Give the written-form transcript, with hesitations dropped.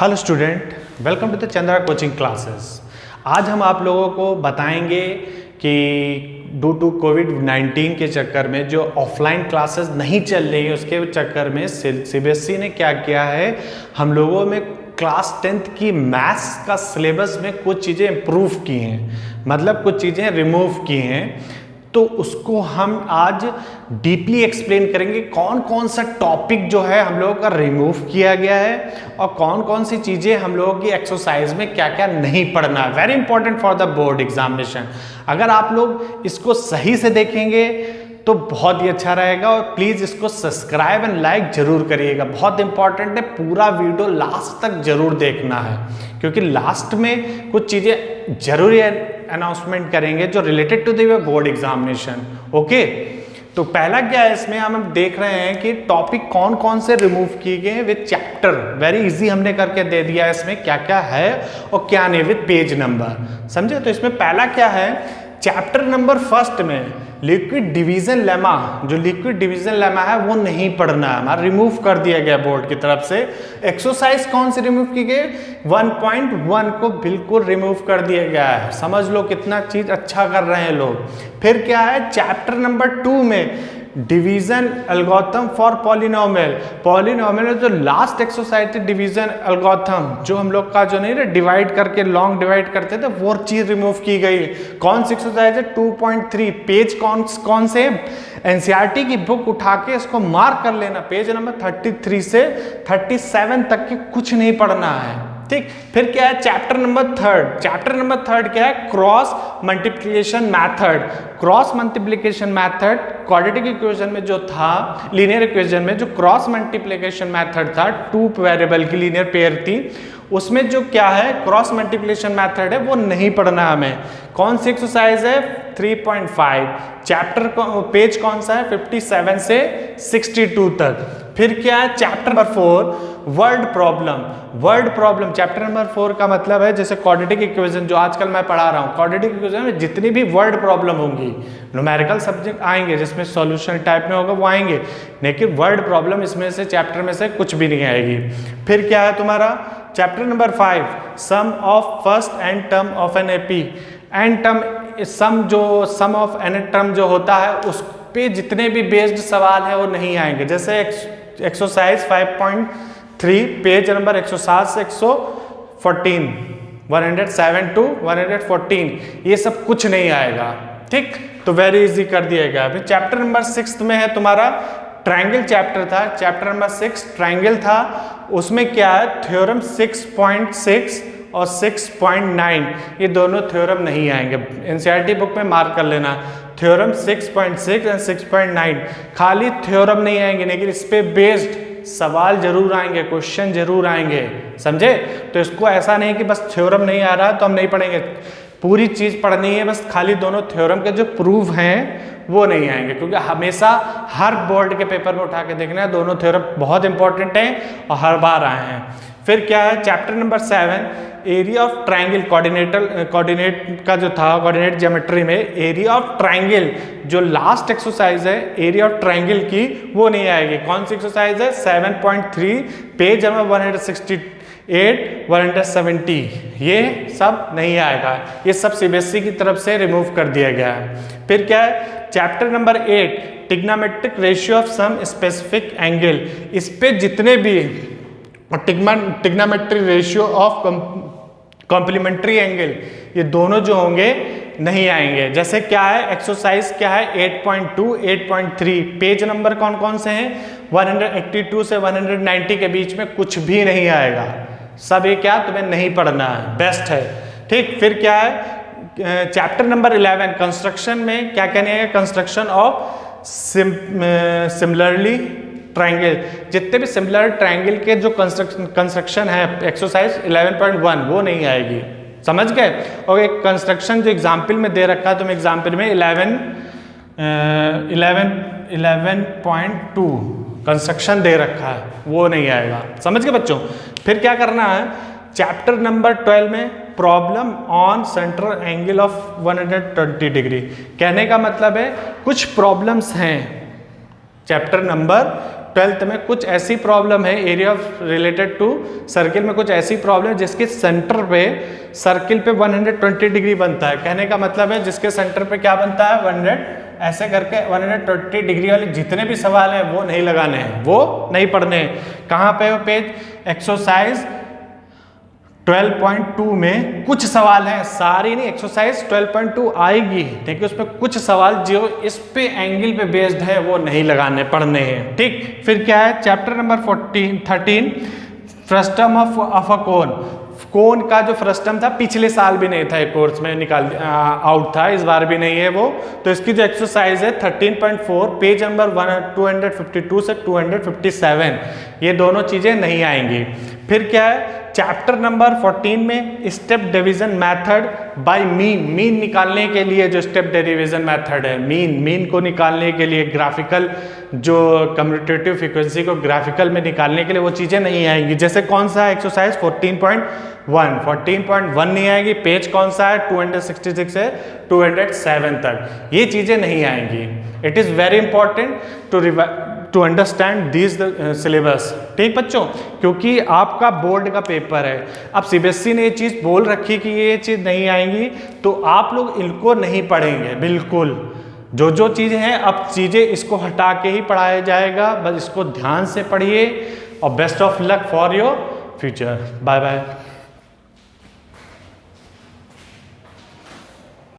Hello student, welcome to the Chandra coaching classes. आज हम आप लोगों को बताएंगे कि ड्यू टू कोविड-19 के चक्कर में जो ऑफलाइन क्लासेस नहीं चल रही है उसके चक्कर में सीबीएसई ने क्या किया है, हम लोगों में क्लास 10th की मैथ्स का सिलेबस में कुछ चीज़ें इम्प्रूव की हैं, मतलब कुछ चीज़ें रिमूव की हैं। तो उसको हम आज डीपली एक्सप्लेन करेंगे कौन कौन सा टॉपिक जो है हम लोगों का रिमूव किया गया है और कौन कौन सी चीज़ें हम लोगों की एक्सरसाइज में क्या क्या नहीं पढ़ना है। Very important for the board examination. अगर आप लोग इसको सही से देखेंगे तो बहुत ही अच्छा रहेगा और प्लीज़ इसको सब्सक्राइब एंड लाइक जरूर करिएगा। बहुत इंपॉर्टेंट है, पूरा वीडियो लास्ट तक जरूर देखना है क्योंकि लास्ट में कुछ चीज़ें जरूरी अनाउंसमेंट करेंगे जो related to the board examination. Okay, तो पहला क्या है, इसमें हम देख रहे हैं कि टॉपिक कौन कौन से रिमूव किए गए विद चैप्टर। वेरी इजी हमने करके दे दिया है इसमें क्या क्या है और क्या नहीं विद पेज नंबर, समझे। तो इसमें पहला क्या है, चैप्टर नंबर फर्स्ट में लिक्विड डिवीजन लेमा, जो लिक्विड डिवीजन लेमा है वो नहीं पढ़ना है, हमारा रिमूव कर दिया गया बोर्ड की तरफ से। एक्सरसाइज कौन सी रिमूव की गई, 1.1 को बिल्कुल रिमूव कर दिया गया है। समझ लो कितना चीज अच्छा कर रहे हैं लोग। फिर क्या है, चैप्टर नंबर 2 में division algorithm for polynomial. Polynomial में जो लास्ट एक्सरसाइज थी डिवीजन एल्गोरिथम, जो हम लोग का जो नहीं है डिवाइड करके लॉन्ग डिवाइड करते थे, वो चीज रिमूव की गई। कौन सी एक्सरसाइज है, 2.3। पेज कौन से, एनसीईआरटी की बुक उठा के इसको मार्क कर लेना, पेज नंबर 33 से 37 तक की कुछ नहीं पढ़ना है, ठीक। फिर क्या है, चैप्टर नंबर 3। चैप्टर नंबर 3 क्या है, cross multiplication method. Cross multiplication method quadratic equation में जो था, लीनियर इक्वेशन में जो क्रॉस मल्टीप्लिकेशन मेथड था, 2 वेरिएबल की लीनियर पेयर थी, उसमें जो क्या है क्रॉस मल्टीप्लिकेशन मेथड है वो नहीं पढ़ना हमें। कौन सी एक्सरसाइज है, 3.5। चैप्टर पेज कौन सा है, 57 से 62 तक। फिर क्या है, chapter number 4 word problem. Word problem chapter number 4 का मतलब है जैसे क्वाड्रेटिक इक्वेशन जो आजकल मैं पढ़ा रहा हूँ, क्वाड्रेटिक इक्वेशन में जितनी भी वर्ड प्रॉब्लम होंगी, न्यूमेरिकल सब्जेक्ट आएंगे जिसमें सॉल्यूशन टाइप में होगा वो आएंगे, लेकिन वर्ड प्रॉब्लम इसमें से चैप्टर में से कुछ भी नहीं आएगी। फिर क्या है तुम्हारा chapter number 5 sum of first n term of an AP. N term sum of n term जो होता है उस पे जितने भी बेस्ड सवाल है वो नहीं आएंगे। जैसे एक्सरसाइज 5.3 पेज नंबर 107 से 114, 107 to 114, ये सब कुछ नहीं आएगा, ठीक। तो वेरी इजी कर दिया गया। फिर चैप्टर नंबर 6 में है तुम्हारा ट्रायंगल चैप्टर था, चैप्टर नंबर 6 ट्रायंगल था। उसमें क्या है, थ्योरम 6.6 और 6.9, ये दोनों थ्योरम नहीं आएंगे। एनसीईआरटी बुक में मार्क कर लेना, थ्योरम 6.6 एंड 6.9 खाली थ्योरम नहीं आएंगे, लेकिन इस पे बेस्ड सवाल जरूर आएंगे, क्वेश्चन जरूर आएंगे, समझे। तो इसको ऐसा नहीं कि बस थ्योरम नहीं आ रहा तो हम नहीं पढ़ेंगे, पूरी चीज पढ़नी है, बस खाली दोनों थ्योरम के जो प्रूफ हैं वो नहीं आएंगे, क्योंकि हमेशा हर बोर्ड के पेपर में उठा के देखना है, दोनों थ्योरम बहुत इंपॉर्टेंट हैं और हर बार आए हैं। फिर क्या है, chapter number 7 area of triangle. Coordinate का जो था, कोऑर्डिनेट ज्योमेट्री में एरिया ऑफ ट्रायंगल जो लास्ट एक्सरसाइज है एरिया ऑफ ट्रायंगल की, वो नहीं आएगी। कौन सी एक्सरसाइज है, 7.3 पेज नंबर 168 170, ये सब नहीं आएगा, ये सब सीबीएसई की तरफ से रिमूव कर दिया गया है। फिर क्या है, chapter number 8 trigonometric ratio of some specific angle. इस पे जितने भी trigonometric ratio of complementary angle, ये दोनों जो होंगे नहीं आएंगे। जैसे क्या है, एक्सरसाइज क्या है, 8.2 8.3 पेज नंबर कौन कौन से हैं, 182 से 190 के बीच में कुछ भी नहीं आएगा, सब ये क्या तुम्हें नहीं पढ़ना है, बेस्ट है, ठीक। फिर क्या है, चैप्टर नंबर 11 कंस्ट्रक्शन में क्या कहने है, कंस्ट्रक्शन ऑफ सिमिलरली ट्रायंगल। जितने भी सिमिलर ट्रायंगल के जो कंस्ट्रक्शन है, एक्सरसाइज 11.1 वो नहीं आएगी, समझ गए। और एक कंस्ट्रक्शन जो एग्जाम्पल में दे रखा है, तुम एग्जाम्पल में 11.2 कंस्ट्रक्शन दे रखा है, वो नहीं आएगा, समझ गए बच्चों। फिर क्या करना है, चैप्टर नंबर 12 में problem on central angle of 120 degree. कहने का मतलब है कुछ प्रॉब्लम्स हैं चैप्टर नंबर 12th में कुछ ऐसी प्रॉब्लम है एरिया रिलेटेड टू सर्किल में, कुछ ऐसी प्रॉब्लम है जिसके सेंटर पे सर्किल पे 120 डिग्री बनता है। कहने का मतलब है जिसके सेंटर पे क्या बनता है 100, ऐसे करके 120 डिग्री वाले जितने भी सवाल हैं वो नहीं लगाने हैं, वो नहीं पढ़ने हैं। कहाँ पे वो पेज एक्सरसाइज 12.2 में कुछ सवाल हैं, सारी नहीं, एक्सरसाइज 12.2 आएगी, देखिए उसमें कुछ सवाल जो इस पे एंगल पे बेस्ड है वो नहीं लगाने, पढ़ने हैं। ठीक, फिर क्या है chapter number 13 frustum of a cone का जो फ्रस्टम था पिछले साल भी नहीं था, एक कोर्स में आउट था, इस बार भी नहीं है वो। तो इसकी जो एक्सरसाइज है 13.4 पेज नंबर 252 से 257, ये दोनों चीजें नहीं आएंगी। फिर क्या है चैप्टर नंबर 14 में step division method by mean निकालने के लिए जो स्टेप डिवीजन मेथड है, मीन को निकालने के लिए ग्राफिकल, जो कम्यूटेटिव फ्रीक्वेंसी को ग्राफिकल में निकालने के लिए वो चीजें नहीं आएंगी। जैसे कौन सा एक्सरसाइज 14.1 नहीं आएगी, पेज कौन सा है 266 से 207 तक, ये चीजें नहीं आएंगी। It is very important to understand this syllabus. ठीक बच्चों, क्योंकि आपका बोर्ड का पेपर है, अब सीबीएसई ने ये चीज़ बोल रखी कि ये चीज़ नहीं आएंगी, तो आप लोग इनको नहीं पढ़ेंगे बिल्कुल। जो चीज़ें हैं अब चीज़ें इसको हटा के ही पढ़ाया जाएगा, बस इसको ध्यान से पढ़िए और best of luck for your future. Bye bye.